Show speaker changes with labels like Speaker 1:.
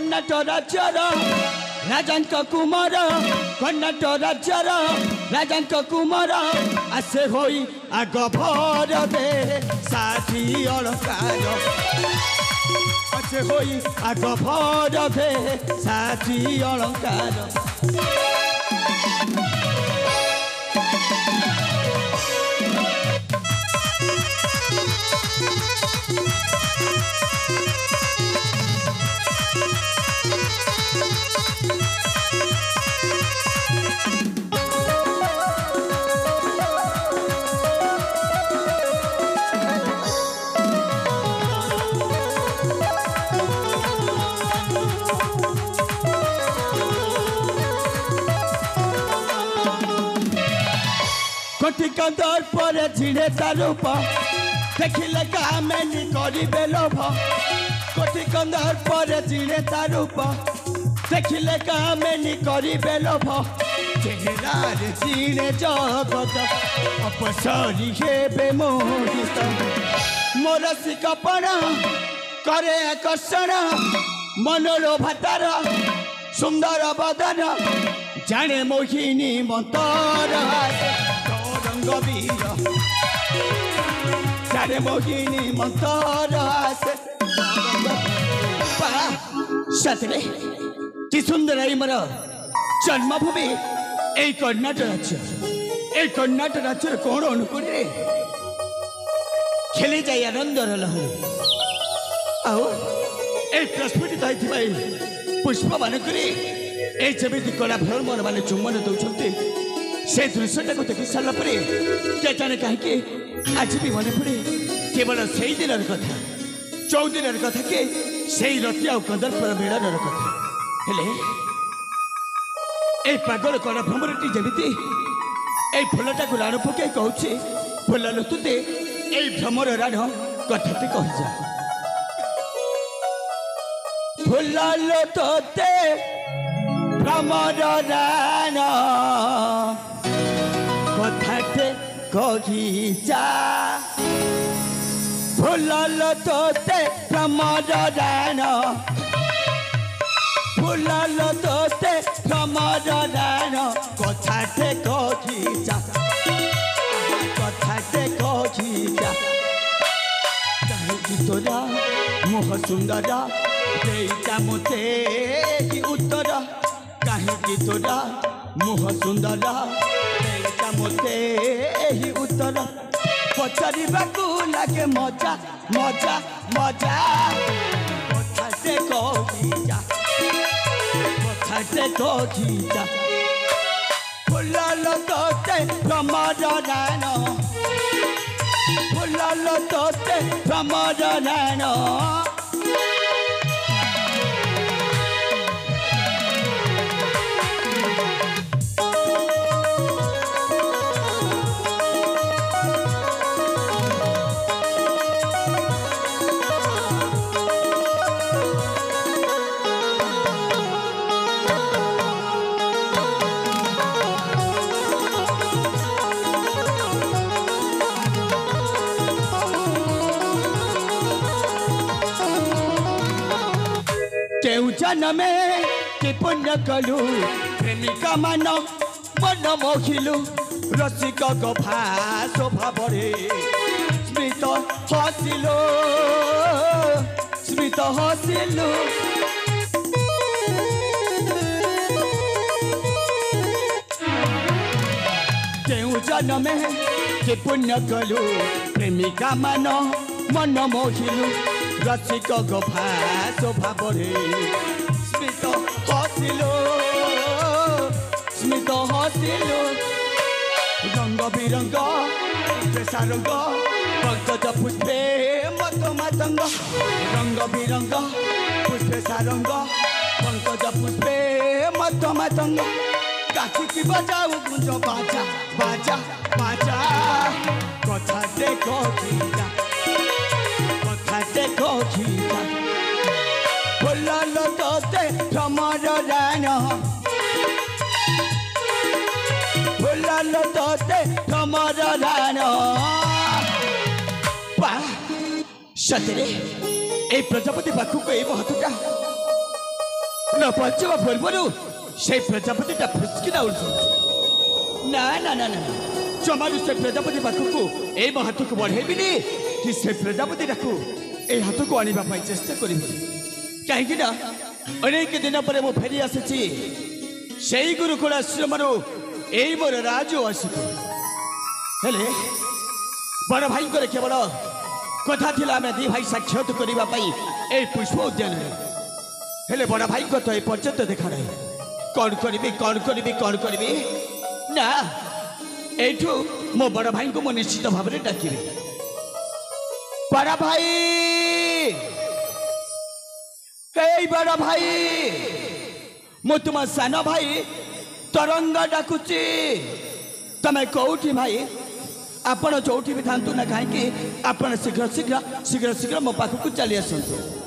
Speaker 1: कर्णाटक राज्यर राजांक कुमार कर्णाटक राज्यर राजांक कुमार आसे होई आग भर दे साथी अलंकार आसे होई आग भर दे साथी अलंकार कंदर पर झिड़े तारूप देखिले कामेनी करिबे लोभ कोटि कंदर पर झिड़े तारूप देखिले कामेनी करिबे लोभ चेहरार झिड़े जगत अपसरी हेबे मोहित मोर सिकपण करे आकर्षण मनोलोभातार सुंदर बदन जाने मोहिनी मंतर गवीर जाने मोहिनी मंतर सतरे कि सुंदर मोर जन्मभूमि ए कर्णाटक राज्य कर्णाटक राज्य कौन अनुकूल खेली जाए आनंदर लहरी प्रस्फुटित होता पुष्प मानक जमी कला भ्रमण मैंने चुम्बन दौरान से दृश्यटा को देखी सारा क्या जाने कहीं आज भी मन पड़े केवल से ही दिन कथा 14 दिन कथा के से रति आ कंदर्पर मिलन कथा हेले पागल कला भ्रमरटी जमी ए फुलटा को राण पकई कहूँ फुल लुतुते ए भ्रमर राण कथाटी कही जा फुल लुतुते भ्रमर राण कथाटे कही जा फुल लुतुते भ्रमर राण फुल लुतुते भ्रमर राण कथाटे कही जा कथाटे कही जा कहीं तोरा मुह सुंदर देता मते कि उत्तर कहीं तोरा मुह सुंदर देता मते ही उत्तर पचारिबाकू लागे मजा मजा मजा कथाटे कही जा कथाटे कही जा फुल लुतुते भ्रमर राण फुल लुतुते भ्रमर राण जन्मे कि पुण्य कलु प्रेमिका मान मन मोहिलु रसिक गभा स्वभावरे स्मृत हसिलु स्मृत हसिलु केउ जन्मे कि पुण्य कलु प्रेमिका मान मन मोहिलु रसिक गभा स्वभावरे स्मृत हसिलु स्मृत हसिलु रंग बिरंग सारंग पंकज पुष्पे मत मातंग रंग बिरंग पुष्पे सारंग पंकज पुष्पे मत मातंग काकी बजाऊ गुंज बाजा बाजा बाजा कथा देखो कथाटे कही जा फुल लुतुते भ्रमर राण फुल लुतुते भ्रमर राण सतरे ए प्रजापति पाखक ए हाथटा न पहुंचवा पूर्वर से प्रजापतिटा फुसकिना उड़ ना ना ना ना जमारू से प्रजापति पाखक ए हाथ को बढ़ेबी कि से प्रजापति ए हाथ को आने चेष्टा करी कहीं अनेक दिन पर मु फेरी आसी गुरुकुल आश्रम यही मोर राज आशिक हेले बड़ भाई केवल कथा थिला आम दी भाई साक्षात करने ए पुष्प उद्यान हेले बड़ भाई को तो पर्यंत देखा ना कौन करी ना एठू मो बड़ भाई को मो निश्चित भाव में डाकिबी बड़ भाई कई बड़ भाई मु तुम सान भाई तरंग डाकुची तमें कौटी भाई आपण चौटी भी था ना कहीं शीघ्र शीघ्र शीघ्र शीघ्र मो पाखक चली आसतु